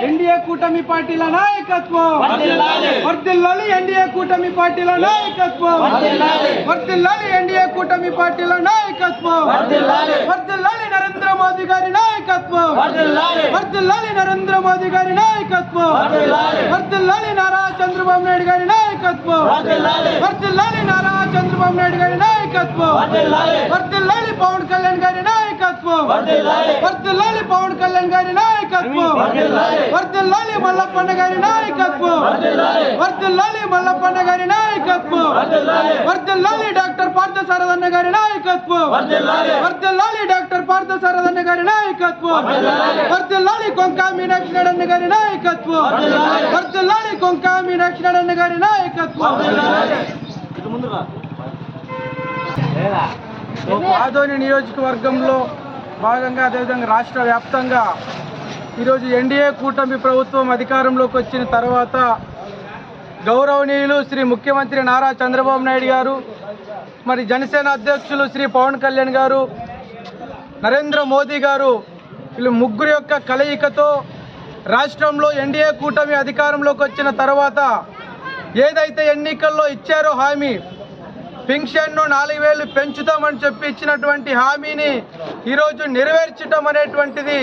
NDA కూటమి పార్టీల నాయకత్వం వర్ధిల్లాలి ఎన్డీఏ కూటమి పార్టీల నాయకత్వం వర్ధిల్లాలి ఎన్డీఏ కూటమి పార్టీల నాయకత్వం వర్ధిల్లాలి నరేంద్ర మోదీ గారి నాయకత్వం వర్ధిల్లాలి నరేంద్ర మోదీ గారి నాయకత్వం వర్ధిల్లాలి నారా చంద్రబాబు నాయుడు గారి నాయకత్వం వర్ధిల్లాలి నారా చంద్రబాబు నాయుడు గారి నాయకత్వం వర్ధిల్లాలి పవన్ కళ్యాణ్ గారి నాయకత్వం వర్ధిల్లాలి పవన్ కళ్యాణ్ గారి నాయకత్వం వర్ధిల్లాలి మల్లప్పన్న గారి నాయకత్వం వర్ధిల్లాలి మల్లప్పన్న గారి నాయకత్వం వర్ధిల్లాలి డాక్టర్ పార్థసారథి గారి నాయకత్వం వర్ధిల్లాలి డాక్టర్ పార్థసారథి గారి నాయకత్వం వర్ధిల్లాలి కొంకా మీనాక్షి నాయుడు గారి నాయకత్వం వర్ధిల్లాలి కొంకా మీనాక్షి నాయుడు గారి నాయకత్వం ఆదోని నియోజకవర్గంలో భాగంగా అదేవిధంగా రాష్ట్ర వ్యాప్తంగా ఈరోజు ఎన్డీఏ కూటమి ప్రభుత్వం అధికారంలోకి వచ్చిన తర్వాత గౌరవనీయులు శ్రీ ముఖ్యమంత్రి నారా చంద్రబాబు నాయుడు గారు, మరి జనసేన అధ్యక్షులు శ్రీ పవన్ కళ్యాణ్ గారు, నరేంద్ర మోదీ గారు, వీళ్ళు ముగ్గురు యొక్క కలయికతో రాష్ట్రంలో ఎన్డీఏ కూటమి అధికారంలోకి వచ్చిన తర్వాత ఏదైతే ఎన్నికల్లో ఇచ్చారో హామీ, పెన్షన్ను 4000 పెంచుతామని చెప్పి ఇచ్చినటువంటి హామీని ఈరోజు నెరవేర్చడం అనేటువంటిది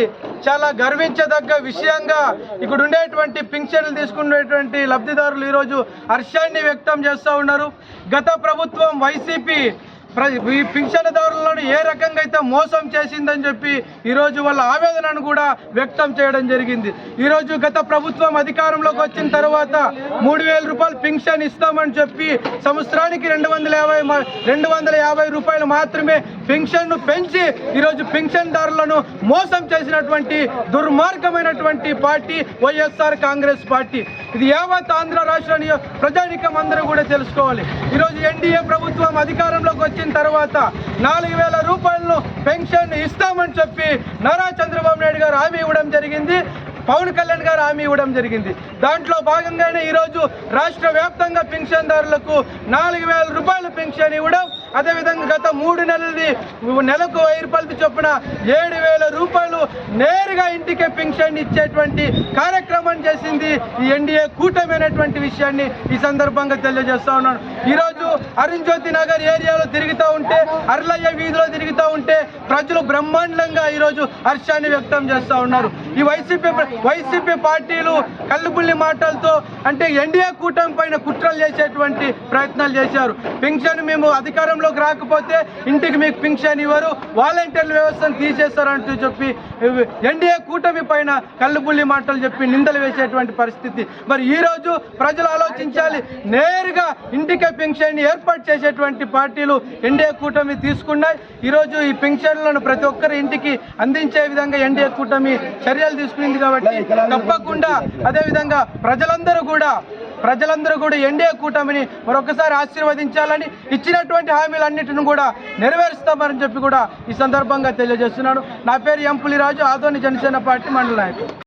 చాలా గర్వించదగ్గ విషయంగా ఇక్కడ ఉండేటువంటి పెన్షన్లు తీసుకునేటువంటి లబ్ధిదారులు ఈరోజు హర్షాన్ని వ్యక్తం చేస్తూ ఉన్నారు. గత ప్రభుత్వం వైసీపీ ఈ పింఛన్దారులను ఏ రకంగా అయితే మోసం చేసిందని చెప్పి ఈరోజు వాళ్ళ ఆవేదనను కూడా వ్యక్తం చేయడం జరిగింది. ఈరోజు గత ప్రభుత్వం అధికారంలోకి వచ్చిన తర్వాత 3000 రూపాయలు పింఛన్ ఇస్తామని చెప్పి సంవత్సరానికి 250 రూపాయలు మాత్రమే పెన్షన్ను పెంచి ఈరోజు పింఛన్దారులను మోసం చేసినటువంటి దుర్మార్గమైనటువంటి పార్టీ వైఎస్ఆర్ కాంగ్రెస్ పార్టీ. ఇది యావత్ ఆంధ్ర రాష్ట్ర ప్రజానికం అందరూ కూడా తెలుసుకోవాలి. ఈరోజు ఎన్డీఏ ప్రభుత్వం అధికారంలోకి వచ్చిన తర్వాత 4000 రూపాయలను పెన్షన్ ఇస్తామని చెప్పి నారా చంద్రబాబు నాయుడు గారు హామీ ఇవ్వడం జరిగింది, పవన్ కళ్యాణ్ గారు హామీ ఇవ్వడం జరిగింది. దాంట్లో భాగంగానే ఈరోజు రాష్ట్ర వ్యాప్తంగా పెన్షన్దారులకు 4000 రూపాయలు పెన్షన్ ఇవ్వడం, అదేవిధంగా గత 3 నెలలది నెలకు 1000 రూపాయలతో చొప్పున 7000 రూపాయలు నేరుగా ఇంటికే పెన్షన్ ఇచ్చేటువంటి కార్యక్రమం చేసింది ఈ ఎన్డీఏ కూటమి అనేటువంటి విషయాన్ని ఈ సందర్భంగా తెలియజేస్తా ఉన్నాను. ఈరోజు అరుణ్ జ్యోతి నగర్ ఏరియాలో తిరుగుతూ ఉంటే, అర్లయ్య వీధిలో తిరుగుతూ ఉంటే ప్రజలు బ్రహ్మాండంగా ఈరోజు హర్షాన్ని వ్యక్తం చేస్తూ ఉన్నారు. ఈ వైసీపీ పార్టీలు కల్లుబుల్లి మాటలతో అంటే ఎన్డీఏ కూటమి పైన కుట్రలు చేసేటువంటి ప్రయత్నాలు చేశారు. పెన్షన్ మేము అధికారంలోకి రాకపోతే ఇంటికి మీకు పెన్షన్ ఇవ్వరు, వాలంటీర్ల వ్యవస్థను తీసేస్తారంటూ చెప్పి ఎన్డీఏ కూటమి పైన కల్లుబుల్లి మాటలు చెప్పి నిందలు వేసేటువంటి పరిస్థితి. మరి ఈరోజు ప్రజలు ఆలోచించాలి, నేరుగా ఇంటికే పెన్షన్ ఏర్పాటు చేసేటువంటి పార్టీలు ఎన్డీఏ కూటమి తీసుకున్నాయి. ఈరోజు ఈ పెన్షన్లను ప్రతి ఒక్కరి ఇంటికి అందించే విధంగా ఎన్డీఏ కూటమి చర్యలు తీసుకునింది. కాబట్టి తప్పకుండా అదేవిధంగా ప్రజలందరూ కూడా ఎన్డీఏ కూటమిని మరొకసారి ఆశీర్వదించాలని, ఇచ్చినటువంటి హామీలన్నింటిని కూడా నెరవేరుస్తామని చెప్పి కూడా ఈ సందర్భంగా తెలియజేస్తున్నాను. నా పేరు ఎం పులిరాజు, ఆదోని జనసేన పార్టీ మండల నాయకుడు.